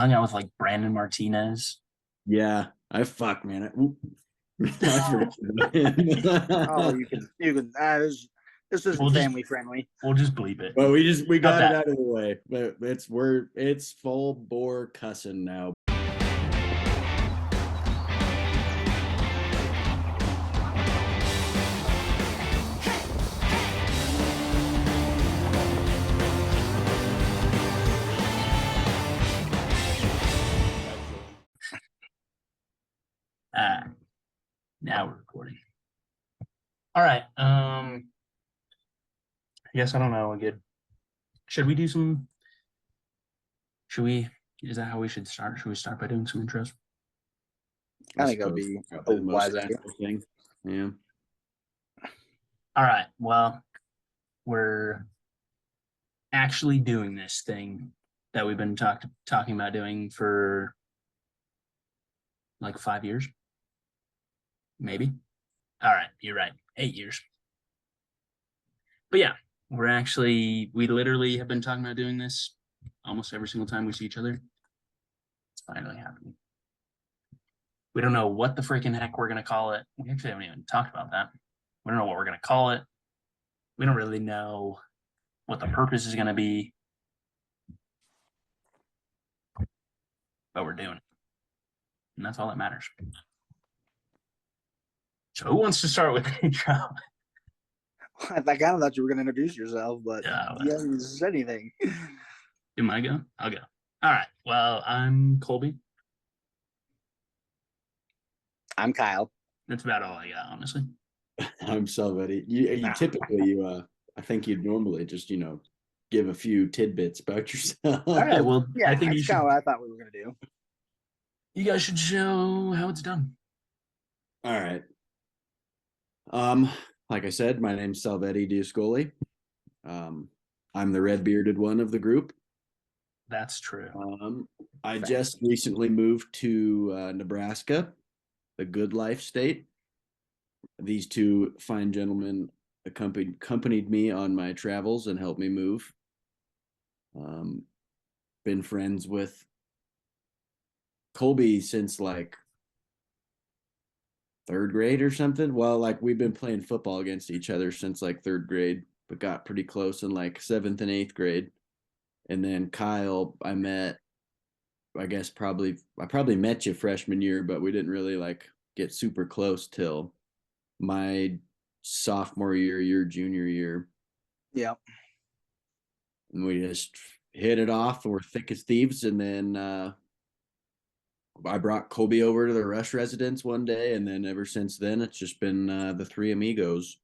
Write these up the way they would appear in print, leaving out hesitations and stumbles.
hung out with like Brandon Martinez. Yeah, I fuck man. I forgot about Oh, him. you can. This We'll isn't just family friendly. we'll just bleep it. But we Cut got it that. out of the way. But it's full bore cussing now. Ah, now we're recording. All right. I guess I don't know. Good. Should we do some? Should we? Is that how we should start? Should we start by doing some intros? I think that would be a the most wise idea. natural thing. Yeah. All right. Well, we're actually doing this thing that we've been talking about doing for like 5 years, maybe. All right, you're right. 8 years. But yeah, we literally have been talking about doing this almost every single time we see each other. It's finally happening. We don't know what the freaking heck we're going to call it. We actually haven't even talked about that. We don't know what we're going to call it. We don't really know what the purpose is going to be. But we're doing it. And that's all that matters. So who wants to start with the intro? I kind of thought you were going to introduce yourself, but Yeah, you haven't said anything. Am I go? I'll go. All right. Well, I'm Colby. I'm Kyle. That's about all I got, honestly. I'm Salvetti. You typically I think you'd normally just give a few tidbits about yourself. All right. Well, Yeah, I think that's kind of what I thought we were going to do. you guys should show how it's done. All right. Like I said, my name's Salvetti Diascoli. I'm the red bearded one of the group. That's true. I just recently moved to Nebraska, the good life state. These two fine gentlemen accompanied me on my travels and helped me move. Been friends with Colby since like third grade or something. Well, like we've been playing football against each other since like third grade, but got pretty close in like seventh and eighth grade. And then Kyle, I probably met you freshman year, but we didn't really like get super close till my sophomore year, your junior year. Yeah. And we just hit it off and we're thick as thieves. And then I brought Colby over to the Rush residence one day, and then ever since then, it's just been the three amigos.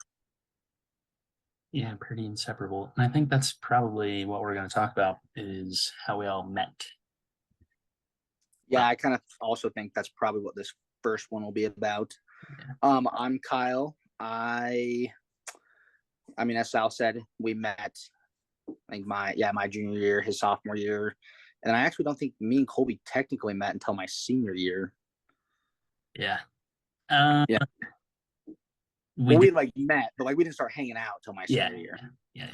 Yeah, pretty inseparable. And I think that's probably what we're going to talk about is how we all met. Yeah, I kind of also think that's probably what this first one will be about. Yeah. I'm Kyle. I mean, as Sal said, we met like my junior year, his sophomore year. And I actually don't think me and Colby technically met until my senior year. Yeah. Yeah. We like met, but like we didn't start hanging out until my senior year. Yeah.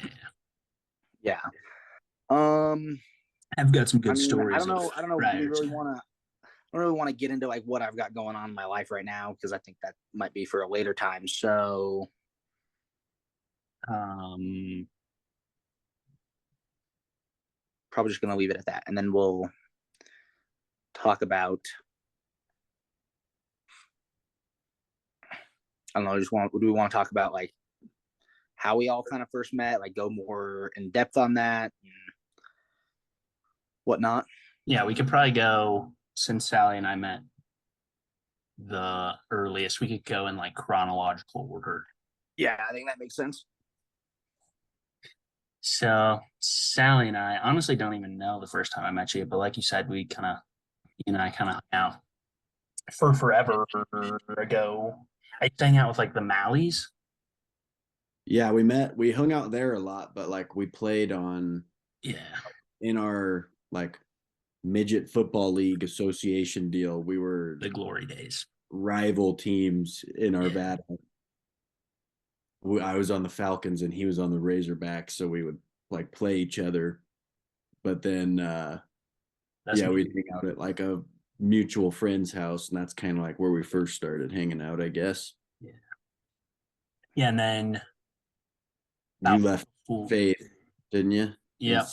I've got some good stories. I don't know. I don't really want to get into like what I've got going on in my life right now because I think that might be for a later time. So, probably just gonna leave it at that, and then we'll talk about. I don't know. Do we want to talk about like how we all kind of first met? Like go more in depth on that and whatnot. Yeah, we could probably go since Sally and I met the earliest. We could go in like chronological order. Yeah, I think that makes sense. So Sally and I honestly don't even know the first time I met you, but like you said, we kind of, I kind of hung out for forever ago. I used to hang out with like the Malleys. Yeah, we hung out there a lot, but like we played in our like midget football league association deal. We were the glory days, rival teams in our battle. I was on the Falcons and he was on the Razorbacks, so we would like play each other. But then That's yeah, me. we'd hang out at like a mutual friend's house, and that's kind of like where we first started hanging out, I guess. Yeah, and then You left school. Faith, didn't you? Yep.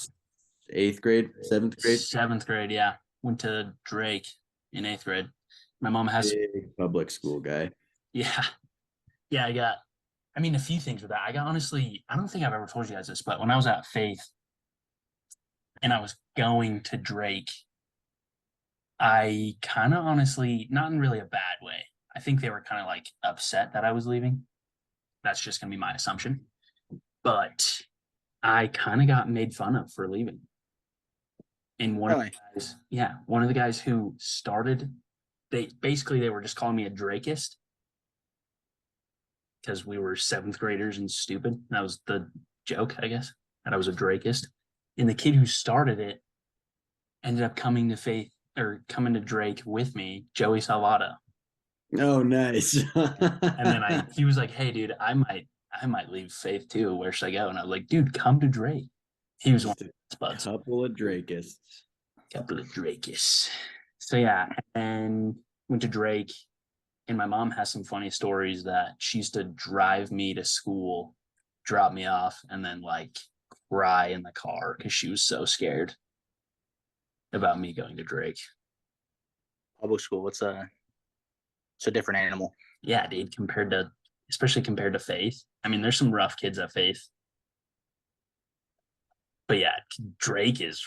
Eighth grade, seventh grade. 7th grade, yeah. Went to Drake in 8th grade. My mom has, Big public school guy. yeah, yeah. I mean, a few things with that. I got honestly, I don't think I've ever told you guys this, but when I was at Faith and I was going to Drake, I kind of honestly, not in really a bad way. I think they were kind of like upset that I was leaving. That's just gonna be my assumption. But I kind of got made fun of for leaving. And one of the Really? guys, yeah, one of the guys who started, they were just calling me a Drakist because we were 7th graders and stupid. That was the joke, I guess, that I was a Drakist. And the kid who started it ended up coming to Faith or coming to Drake with me, Joey Salvado. Oh, nice. And then he was like, "Hey, dude, I might leave Faith too. Where should I go?" And I was like, "Dude, come to Drake." He was one Just of the buds. couple of Drakists. Couple of Drakes. So yeah, and went to Drake, and my mom has some funny stories that she used to drive me to school, drop me off, and then like cry in the car because she was so scared about me going to Drake. Public school, it's a different animal. Yeah, dude, especially compared to Faith. I mean, there's some rough kids at Faith. But yeah, Drake is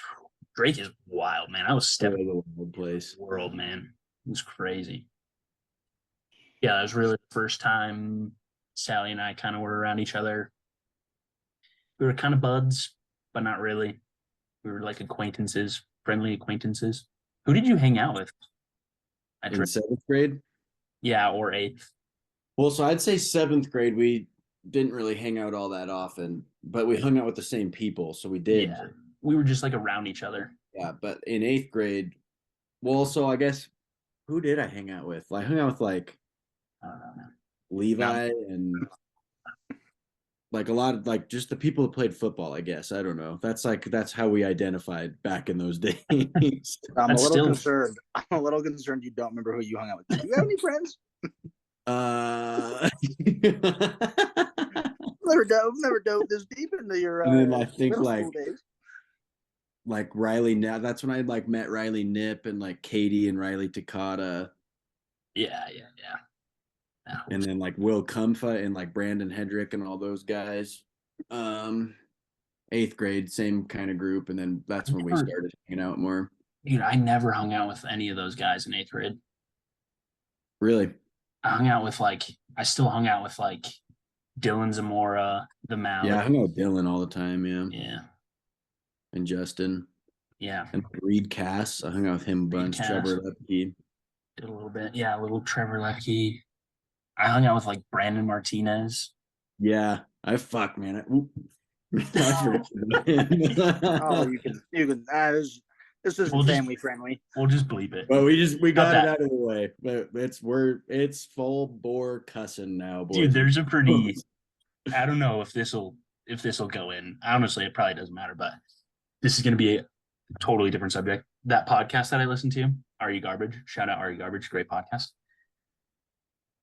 wild, man. I was stepping All over the place. world, man. It was crazy. Yeah, it was really the first time Sally and I kind of were around each other. We were kind of buds, but not really. We were like acquaintances, friendly acquaintances. Who did you hang out with? In seventh grade? Yeah, or 8th. Well, so I'd say seventh grade, we didn't really hang out all that often, but we hung out with the same people. So we did. Yeah, we were just like around each other. Yeah, but in eighth grade, well, so I guess who did I hang out with? I hung out with like I don't know, man. Levi and like a lot of like just the people who played football, I guess. I don't know. That's how we identified back in those days. I'm That's a little still- concerned. I'm a little concerned you don't remember who you hung out with. Do you have any friends? Never dove this deep into your And then I think middle like school days. like Riley now that's when I like met Riley Nip and like Katie and Riley Takata. Yeah. And then like Will Comfa and like Brandon Hedrick and all those guys. Eighth grade, same kind of group, and then that's when we started hanging out more. Dude, I never hung out with any of those guys in 8th grade. Really? I still hung out with like Dylan Zamora, the Malik. Yeah, I hung out with Dylan all the time, Yeah. And Justin. Yeah. And Reed Cass. I hung out with him a bunch. Cass. Trevor Lepke. Did a little bit. Yeah, a little Trevor Lepke. I hung out with like Brandon Martinez. Yeah. I fuck, man. I forgot about him. Oh, you can. This isn't family friendly. We'll just bleep it. But we got that. it out of the way. But it's full bore cussing now, boys. Dude, there's a pretty. I don't know if this'll go in. Honestly, it probably doesn't matter, but this is going to be a totally different subject. That podcast that I listened to, Are You Garbage? Shout out Are You Garbage, great podcast.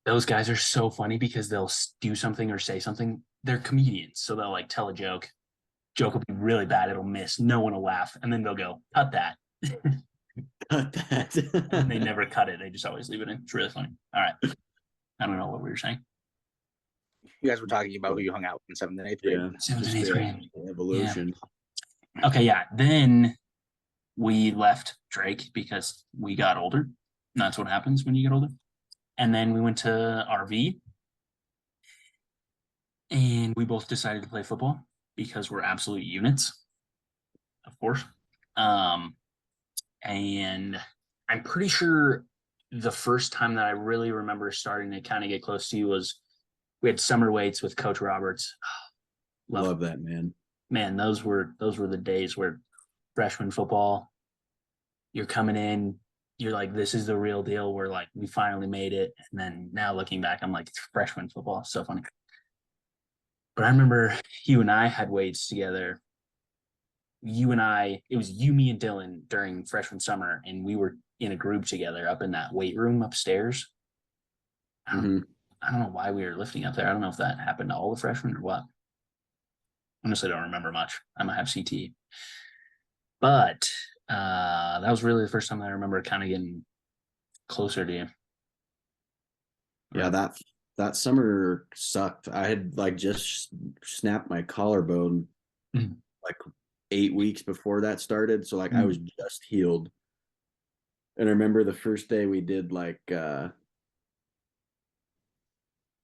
Those guys are so funny because they'll do something or say something. They're comedians, so they'll like tell a joke. Joke will be really bad. It'll miss. No one will laugh, and then they'll go, "Cut that." Cut that. And they never cut it. They just always leave it in. It's really funny. All right. I don't know what we were saying. You guys were talking about who you hung out with in 7th and 8th grade. Yeah. 7th and 8th grade. Evolution. Okay, yeah. Then we left Drake because we got older. And that's what happens when you get older. And then we went to RV. And we both decided to play football because we're absolute units, of course. And I'm pretty sure the first time that I really remember starting to kind of get close to you was we had summer weights with Coach Roberts. Love that, man. Man, those were the days where freshman football, you're coming in, you're like, this is the real deal. We're like, we finally made it. And then now looking back, I'm like, it's freshman football. So funny. But I remember you and I had weights together you and I, it was you, me, and Dylan during freshman summer, and we were in a group together up in that weight room upstairs. Mhm. I don't know why we were lifting up there. I don't know if that happened to all the freshmen or what. Honestly, don't remember much. I might have CT. But that was really the first time I remember kind of getting closer to you. Yeah, that summer sucked. I had like just snapped my collarbone Mhm. like 8 weeks before that started. So like I was just healed. And I remember the first day we did like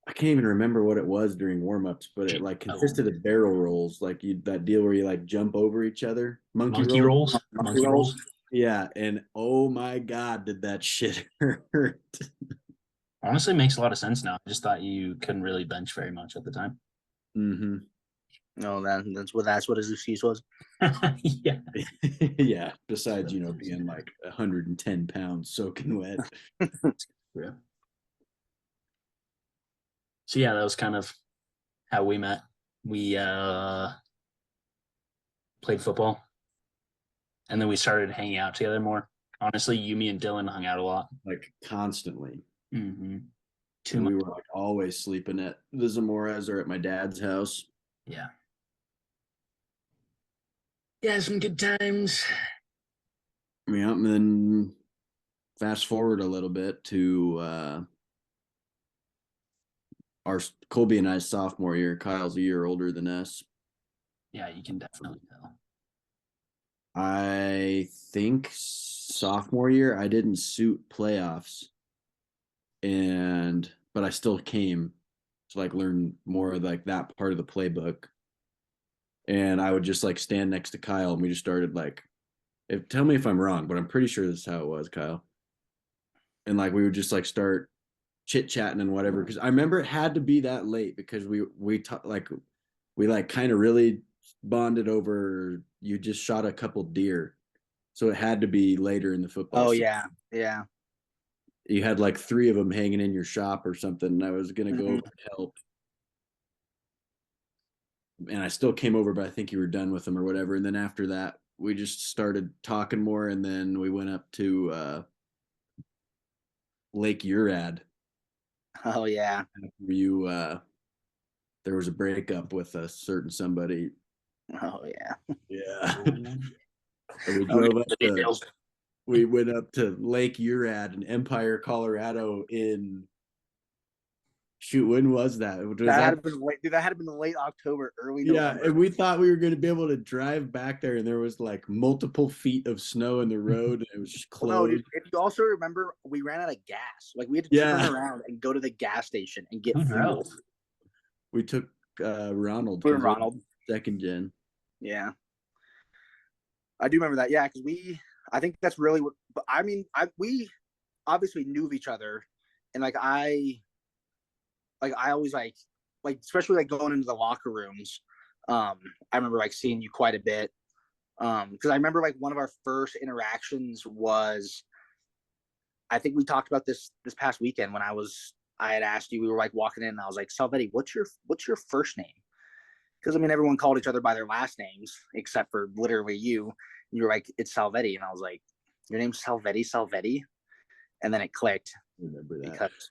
I can't even remember what it was during warm-ups, but it like consisted of barrel rolls, like you that deal where you like jump over each other. Monkey Monkey roll. rolls. Monkey rolls. Yeah, and oh my god, did that shit hurt. Honestly, makes a lot of sense now. I just thought you couldn't really bench very much at the time. Mm-hmm. No, that's what his excuse was. Yeah. Yeah. Besides, being like 110 pounds soaking wet. Yeah. So yeah, that was kind of how we met. We played football, and then we started hanging out together more. Honestly, you, me, and Dylan hung out a lot. Like constantly. Mm-hmm. Too And much. we were like always sleeping at the Zamoras or at my dad's house. Yeah. Yeah, some good times. Yeah, and then fast forward a little bit to our Colby and I's sophomore year. Kyle's a year older than us. Yeah, you can definitely tell. I think sophomore year I didn't suit playoffs, but I still came to like learn more of like that part of the playbook. And I would just like stand next to Kyle and we just started like tell me if I'm wrong, but I'm pretty sure this is how it was, Kyle. And like we would just like start chit chatting and whatever. Cause I remember it had to be that late because we like kind of really bonded over you just shot a couple deer. So it had to be later in the football Oh season. yeah. You had like 3 of them hanging in your shop or something, and I was gonna go over to help. And I still came over, but I think you were done with them or whatever. And then after that, we just started talking more, and then we went up to Lake Urad. Oh yeah. You there was a breakup with a certain somebody. Oh yeah. Yeah. And Details. we went up to Lake Urad in Empire, Colorado in shoot, when was that? That had been late. Dude, that had been late October, early Yeah, November. and we thought we were going to be able to drive back there, and there was like multiple feet of snow in the road, and it was just Well, no, dude, closed. if you also remember, we ran out of gas. Like we had to Yeah. turn around and go to the gas station and get Who fuel. drove? We took Ronald. We were Ronald. Second gen. Yeah, I do remember that. Yeah, because I think that's really what. But I mean, we obviously knew of each other, and I always like especially like going into the locker rooms. I remember like seeing you quite a bit. Because I remember like one of our first interactions was, I think we talked about this past weekend when I had asked you, we were like walking in and I was like, Salvetti, what's your first name? Because I mean, everyone called each other by their last names except for literally you. And you were like, it's Salvetti. And I was like, your name's Salvetti. And then it clicked. Remember that. Because,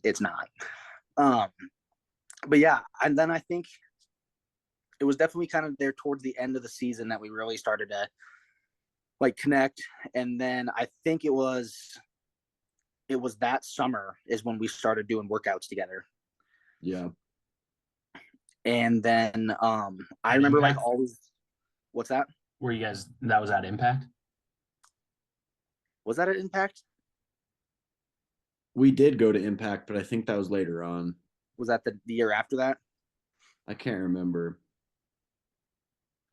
it's not. But yeah, and then I think it was definitely kind of there towards the end of the season that we really started to like connect. And then I think it was that summer is when we started doing workouts together. Yeah. And then I remember like always, what's that? Were you guys, that was at Impact? Was that an Impact? We did go to Impact, but I think that was later on. Was that the year after that? I can't remember.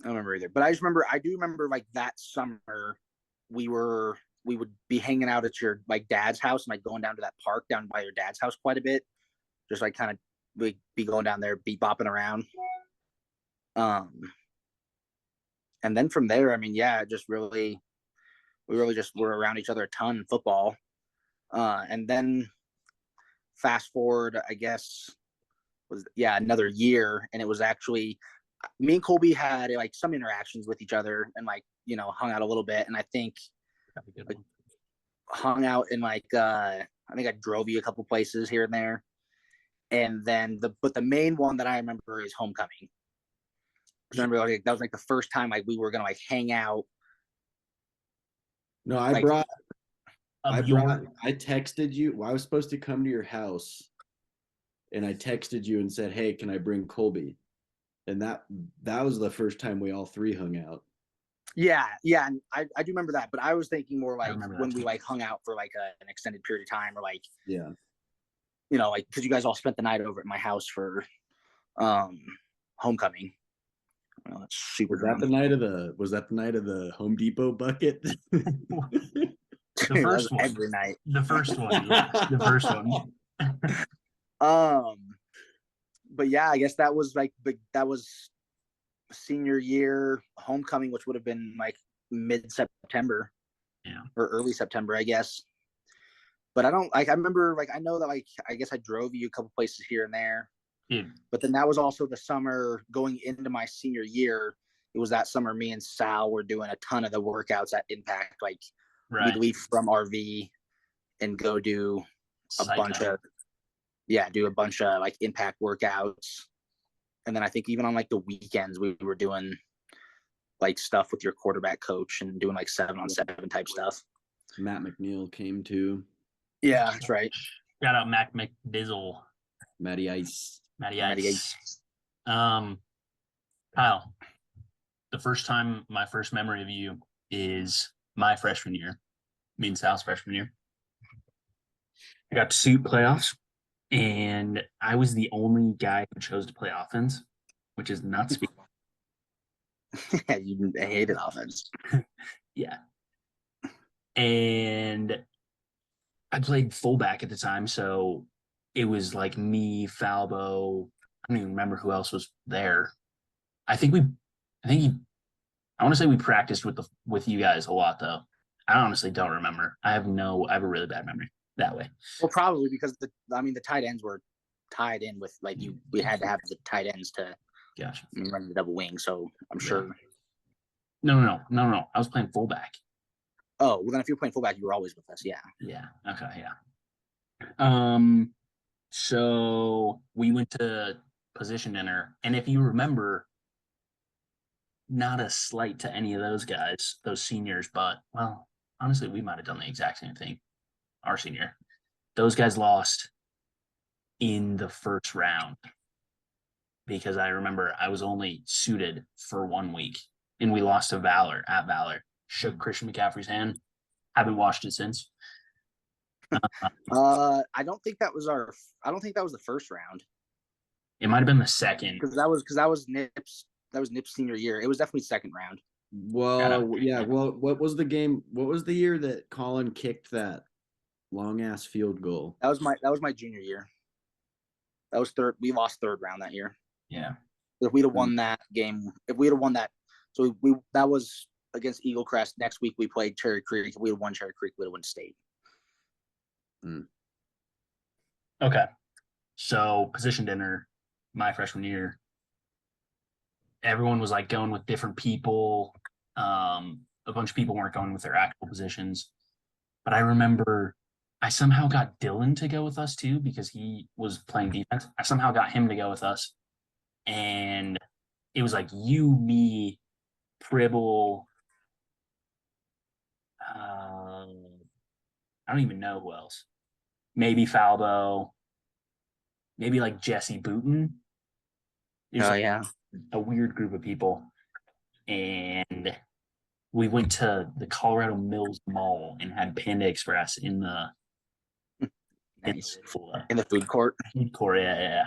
I don't remember either. But I do remember like that summer we would be hanging out at your like dad's house and like going down to that park down by your dad's house quite a bit. Just like kind of we'd be going down there, be bopping around. And then from there, I mean, yeah, we really just were around each other a ton in football. And then fast forward, I guess, another year, and it was actually me and Colby had like some interactions with each other and like, hung out a little bit. And I think That'd be a good like, one. hung out in like, I think I drove you a couple places here and there. And then the main one that I remember is homecoming. I remember like, that was like the first time like we were gonna like hang out. No, I Like- brought. Of I your- brought. I texted you. Well, I was supposed to come to your house, and I texted you and said, "Hey, can I bring Colby?" And that was the first time we all three hung out. Yeah, and I do remember that, but I was thinking more like remember that when we too. like hung out for like an extended period of time, or like Yeah. like because you guys all spent the night over at my house for homecoming. Well, that's super. Was that the night of the? Was that the night of the Home Depot bucket? The That was first one. every night. The first one, yeah, the first one. But yeah, I guess that was like that was senior year homecoming, which would have been like mid-September. Yeah. Or early September, I guess. But I don't like I remember like I know that like I guess I drove you a couple places here and there. Dude, But then that was also the summer going into my senior year. It was that summer me and Sal were doing a ton of the workouts at Impact. Like right. we'd leave from RV and go do a bunch of like Impact workouts. And then I think even on like the weekends we were doing like stuff with your quarterback coach and doing like 7-on-7 type stuff. Matt McNeil came too. Yeah, that's right. Shout out Mac McDizzle, Matty Ice. Matty Matty Ice. Kyle, my first memory of you is my freshman year, me and Sal's freshman year. I got to suit playoffs, and I was the only guy who chose to play offense, which is nuts. You hated offense. Yeah. And I played fullback at the time, so it was like me, Falbo. I don't even remember who else was there. I want to say we practiced with you guys a lot though. I honestly don't remember. I have a really bad memory that way. Well, probably because the tight ends were tied in with like we had to have the tight ends to Gotcha. run the double wing. So I'm Yeah. sure. No. I was playing fullback. Oh, well then if you're playing fullback, you were always with us. Yeah. Yeah. Okay. Yeah. So we went to position dinner, and if you remember, not a slight to any of those guys, those seniors, but well, honestly, we might have done the exact same thing our senior. Those guys lost in the first round because I remember I was only suited for 1 week, and we lost to Valor at Valor. Shook Christian McCaffrey's hand. Haven't watched it since. I don't think that was the first round It might have been the second. because that was Nip's senior year. It was definitely second round. Well, yeah. Well, what was the game? What was the year that Colin kicked that long ass field goal? That was my junior year. That was third. We lost third round that year. Yeah. If we'd have won that game, so that was against Eagle Crest. Next week we played Cherry Creek. If we had won Cherry Creek, we would have won state. Okay. So position dinner, my freshman year, everyone was like going with different people. A bunch of people weren't going with their actual positions. But I remember I somehow got Dylan to go with us too because he was playing defense. I somehow got him to go with us. And it was like you, me, Pribble. I don't even know who else. Maybe Falbo. Maybe like Jesse Booton. It was like yeah. a weird group of people. And we went to the Colorado Mills Mall and had Panda Express in the Nice. food In the food court. court. Yeah.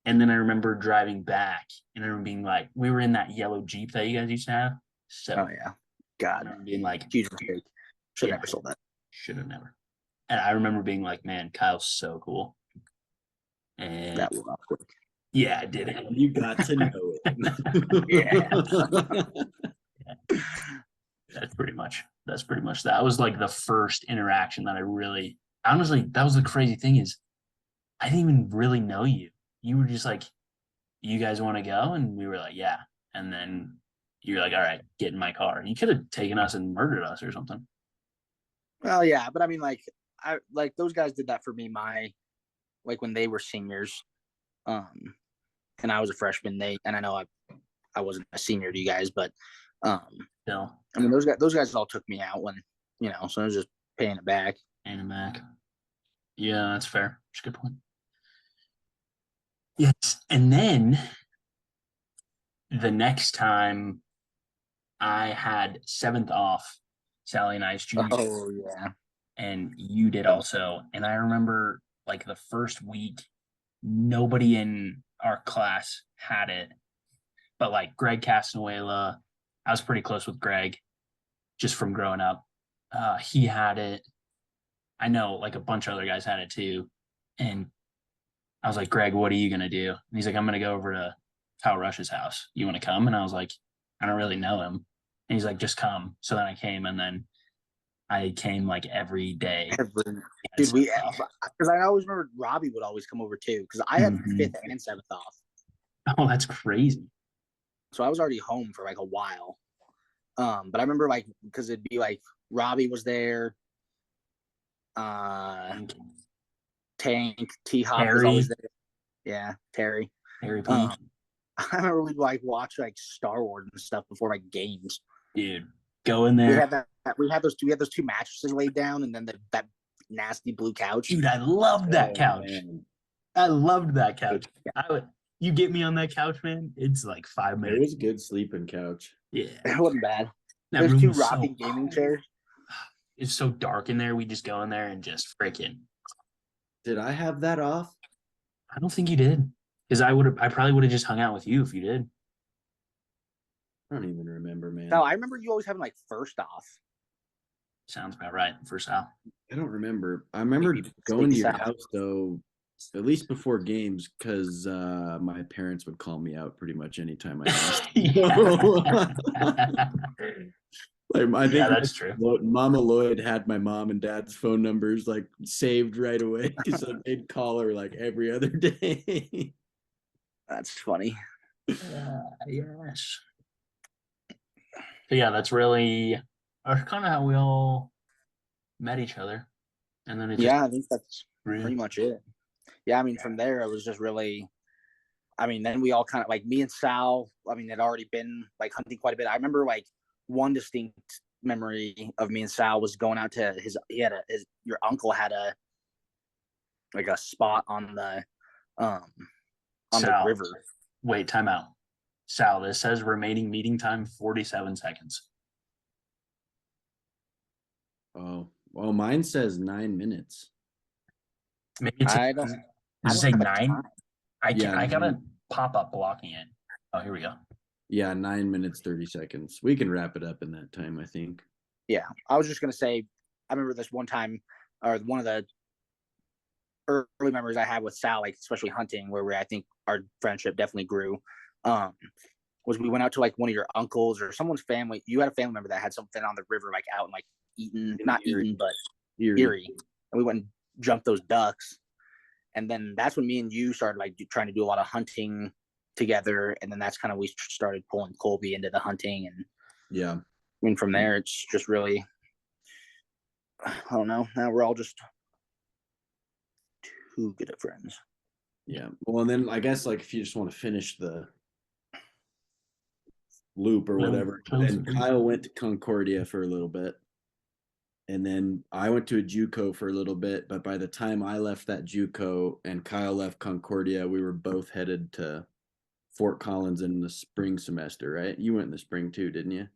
And then I remember driving back and I remember being like, we were in that yellow Jeep that you guys used to have. So Oh yeah. I God. remember being like, Huge mistake. Should Yeah. never sold that. should have never. And I remember being like, man, Kyle's so cool. And That was awkward. yeah, I did it. You got to know it. That's pretty much that was like the first interaction that I really honestly, that was the crazy thing is I didn't even really know you. You were just like you guys want to go? And we were like, yeah. And then you're like, all right, get in my car. You could have taken us and murdered us or something. Well, yeah, but I mean, like, I like those guys did that for me. Like when they were seniors, and I was a freshman. And I know I wasn't a senior to you guys, but Still, I mean those guys all took me out when so I was just paying it back. and a Mac. Yeah, that's fair. That's a good point. Yes. And then the next time I had 7th off, Sally and I's junior, Oh yeah, and you did also. And I remember like the first week, nobody in our class had it, but like Greg Castanuela, I was pretty close with Greg just from growing up. He had it. I know like a bunch of other guys had it too. And I was like, Greg, what are you going to do? And he's like, I'm going to go over to Kyle Rush's house. You want to come? And I was like, I don't really know him. And he's like, just come. So then I came, and then I came like every day. dude, because I always remember Robbie would always come over too, because I had Mhm. 5th and 7th off, Oh, that's crazy. so I was already home for like a while. But I remember like because it'd be like Robbie was there, Tank, T Hop was always there. Yeah, Terry. Harry P. I remember we'd like watch like Star Wars and stuff before like games. Dude, go in We there. had that. We had those two mattresses laid down, and then that nasty blue couch. Dude, I loved that Oh, couch. man. I loved that couch. You get me on that couch, man. It's like 5 It minutes. was a good sleeping couch. Yeah. It wasn't bad. That There's room 2 was so rocking gaming chairs. It's so dark in there. We just go in there and just freaking. Did I have that off? I don't think you did. Because I probably would have just hung out with you if you did. I don't even remember, man. No, I remember you always having like first off. Sounds about right for Sal. I don't remember. I remember Maybe going to your South. house though, at least before games, because my parents would call me out pretty much anytime I asked. Like I think Yeah, that's true. Mama Lloyd had my mom and dad's phone numbers like saved right away, so they'd call her like every other day. That's funny. Yes. So yeah, that's really kind of how we all met each other, and then it just Yeah, I think that's grew. pretty much it. Yeah, I mean, from there it was just really. I mean, then we all kind of like me and Sal. I mean, had already been like hunting quite a bit. I remember like one distinct memory of me and Sal was going out to your uncle had a spot on the Sal, river. Wait, time out. Sal, this says remaining meeting time 47 seconds. Oh, well, mine says 9 minutes. Maybe it's I does don't it say have a 9? time. I got a 9. pop-up blocking it. Oh, here we go. Yeah, 9 minutes 30 seconds. We can wrap it up in that time, I think. Yeah, I was just gonna say, I remember this one time, or one of the early memories I had with Sal, like especially hunting, where I think our friendship definitely grew. Was we went out to like one of your uncles or someone's family. You had a family member that had something on the river, like out in like Erie, but Erie, and we went and jumped those ducks. And then that's when me and you started like trying to do a lot of hunting together. And then that's kind of we started pulling Colby into the hunting. And Yeah. I mean, from there, it's just really, I don't know. Now we're all just too good of friends. Yeah. Well, and then I guess like if you just want to finish the loop or whatever, then Kyle went to Concordia for a little bit. And then I went to a JUCO for a little bit, but by the time I left that JUCO and Kyle left Concordia, we were both headed to Fort Collins in the spring semester, right? You went in the spring too, didn't you?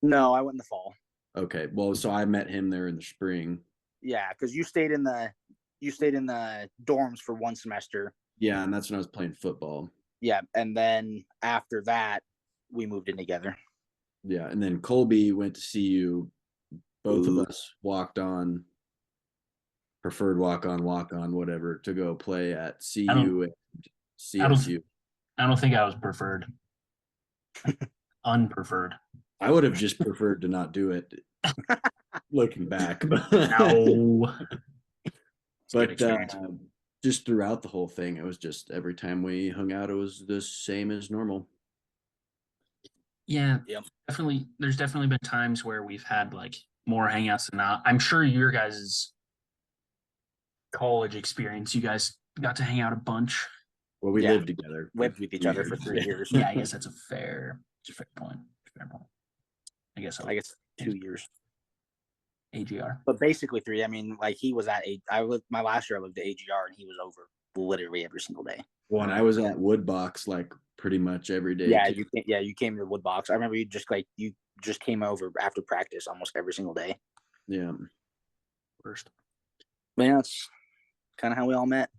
No, I went in the fall. Okay. Well, so I met him there in the spring. Yeah, because you stayed in the dorms for one semester. Yeah, and that's when I was playing football. Yeah, and then after that, we moved in together. Yeah, and then Colby went to CU. Both of us walked on, preferred walk on, whatever, to go play at CU and CSU. I don't think I was preferred. Unpreferred. I would have just preferred to not do it. Looking back, No. but just throughout the whole thing, it was just every time we hung out, it was the same as normal. Yeah, Yep. definitely. There's definitely been times where we've had like more hangouts than not. I'm sure your guys' college experience, you guys got to hang out a bunch. Well, we Yeah. lived together. for Lived with each other for 3 years. Yeah, I guess that's a fair point. Fair point. I guess I guess 2 years, AGR. but basically 3. I mean, like he was at I lived my last year. I lived at AGR, and he was over literally every single day. Well, and I was at Woodbox like pretty much every day. Yeah, too. you came to the Woodbox. I remember you just came over after practice almost every single day. Yeah. First. But yeah, that's kind of how we all met.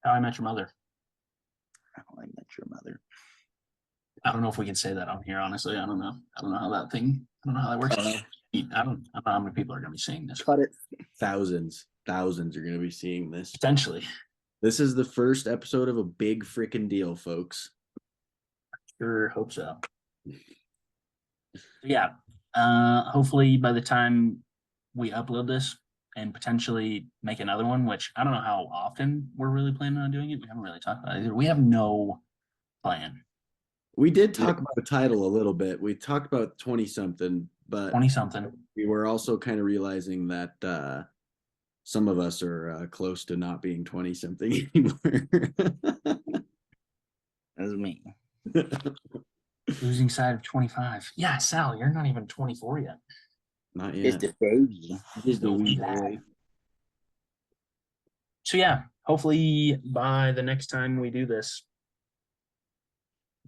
How I Met Your Mother. How I met your mother. I don't know if we can say that on here, honestly. I don't know. I don't know how that works. I don't know how many people are going to be seeing this. Cut it. Thousands are going to be seeing this. Potentially. This is the first episode of a big freaking deal, folks. Sure hope so. Yeah. Hopefully by the time we upload this and potentially make another one, which I don't know how often we're really planning on doing it. We haven't really talked about it either. We have no plan. We did talk about the title a little bit. We talked about 20 something, but 20 something. we were also kind of realizing that some of us are close to not being 20 something anymore. That's me. Losing side of 25. Yeah, Sal, you're not even 24 yet. Not It's yet. the baby. Just the wee Baby. boy. So yeah, hopefully by the next time we do this,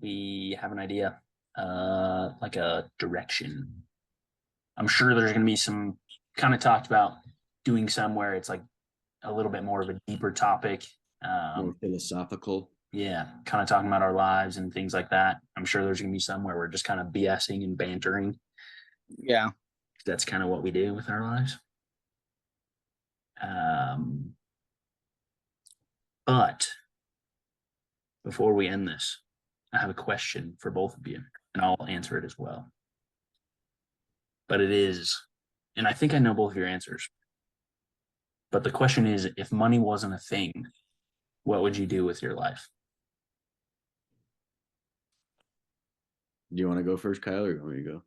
we have an idea, like a direction. I'm sure there's going to be some kind of talked about doing somewhere it's like a little bit more of a deeper topic. More philosophical. Yeah, kind of talking about our lives and things like that. I'm sure there's going to be somewhere we're just kind of BSing and bantering. Yeah. That's kind of what we do with our lives. But before we end this, I have a question for both of you, and I'll answer it as well. But it is, and I think I know both of your answers. But the question is, if money wasn't a thing, what would you do with your life? Do you want to go first, Kyle, or you want me to go?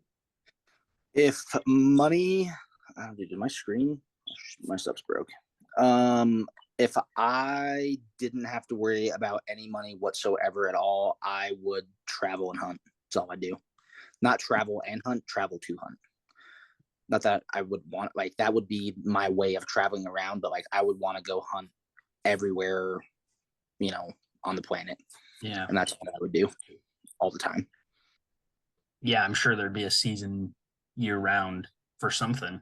If money, dude, my screen, my stuff's broke. If I didn't have to worry about any money whatsoever at all, I would travel and hunt. That's all I do. Not travel and hunt, travel to hunt. Not that I would want, like, that would be my way of traveling around, but like I would want to go hunt everywhere, on the planet. Yeah. And that's what I would do all the time. Yeah, I'm sure there'd be a season year round for something.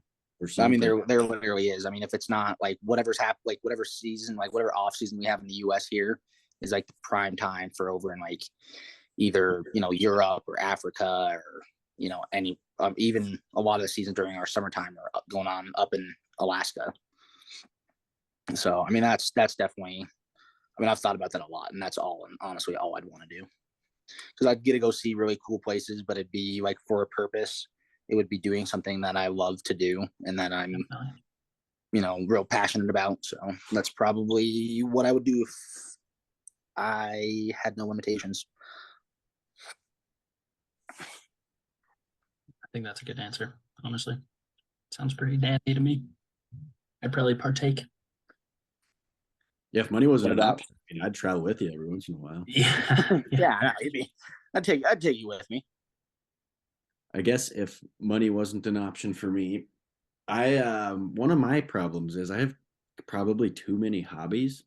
I mean, there literally is. I mean, if it's not like whatever's happened, like whatever season, like whatever off season we have in the U.S. here is like the prime time for over in like either Europe or Africa or any even a lot of the seasons during our summertime are going on up in Alaska. So I mean, that's definitely. I mean, I've thought about that a lot, and that's honestly all I'd want to do. Because I'd get to go see really cool places, but it'd be like for a purpose. It would be doing something that I love to do and that I'm, real passionate about. So that's probably what I would do if I had no limitations. I think that's a good answer, honestly. Sounds pretty dandy to me. I'd probably partake. Yeah, if money wasn't an option, I'd travel with you every once in a while. Yeah. Yeah, I'd take you with me. I guess if money wasn't an option for me, one of my problems is I have probably too many hobbies.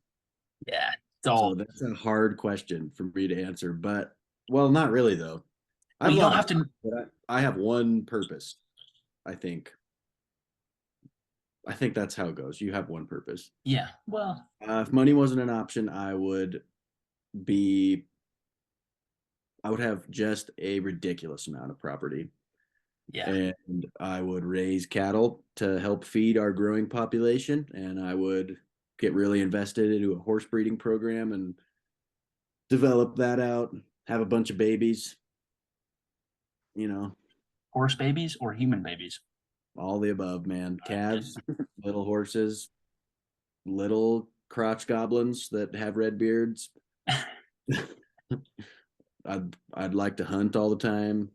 Yeah. So that's a hard question for me to answer, but well, not really though. Well, you don't have to. I have one purpose. I think that's how it goes. You have one purpose. Yeah. Well, if money wasn't an option, I would have just a ridiculous amount of property. Yeah. And I would raise cattle to help feed our growing population. And I would get really invested into a horse breeding program and develop that out, have a bunch of babies, Horse babies or human babies? all the above, man. Calves, little horses, little crotch goblins that have red beards. I'd like to hunt all the time,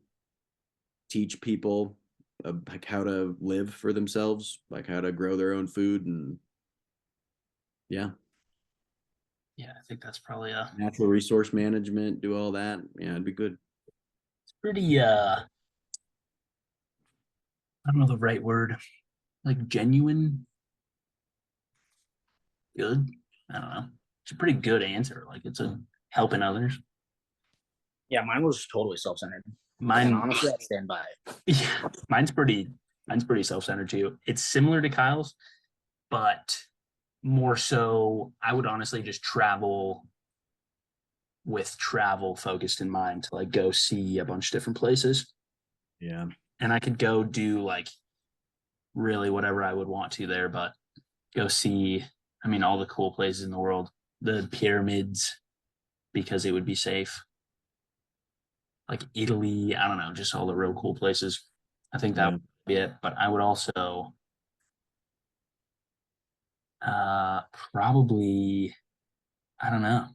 teach people like how to live for themselves, like how to grow their own food, and yeah, Yeah, I think that's probably a natural resource management, do all that. Yeah, it'd be good. pretty I don't know the right word, like genuine good. I don't know. It's a pretty good answer. Like it's a helping others. Yeah, mine was totally self-centered. And Mine, honestly, I stand by it. yeah, mine's pretty self-centered too. It's similar to Kyle's, but more so, I would honestly just travel with travel focused in mind to like go see a bunch of different places. Yeah. And I could go do like really whatever I would want to there, but go see, I mean, all the cool places in the world, the pyramids, because it would be safe. Like Italy, I don't know, just all the real cool places. I think that Yeah. would be it. But I would also probably, I don't know.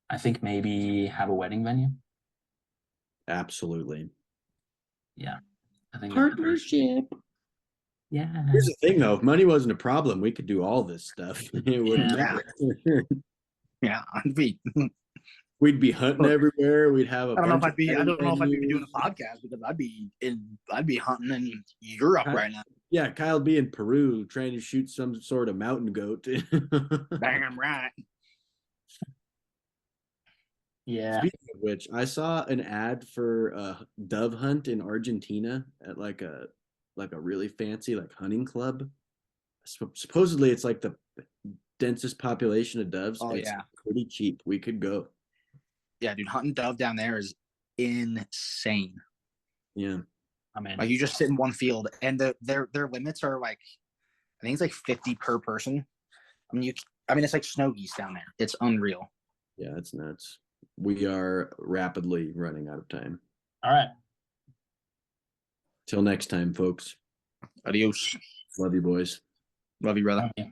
I think maybe have a wedding venue. Absolutely. Yeah. I think Partnership. Yeah. Here's the thing though, if money wasn't a problem, we could do all this stuff. It wouldn't Yeah. matter. Yeah, I'd be. We'd be hunting everywhere. We'd have a I don't know if bunch I'd be. I of don't know if I'd be doing venues. a podcast because I'd be hunting in Europe Huh? right now. Yeah, Kyle'd be in Peru trying to shoot some sort of mountain goat. Damn right. Yeah. Speaking of which, I saw an ad for a dove hunt in Argentina at like a really fancy like hunting club. Supposedly it's like the densest population of doves. Oh, and it's yeah. pretty cheap. We could go. Yeah, dude, hunting dove down there is insane. Yeah. I mean, Like you just sit in one field, and their limits are like, I think it's like 50 per person. I mean, it's like snow geese down there. It's unreal. Yeah, it's nuts. We are rapidly running out of time. all right. Till next time, folks. Adios. Love you, boys. Love you, brother. Okay.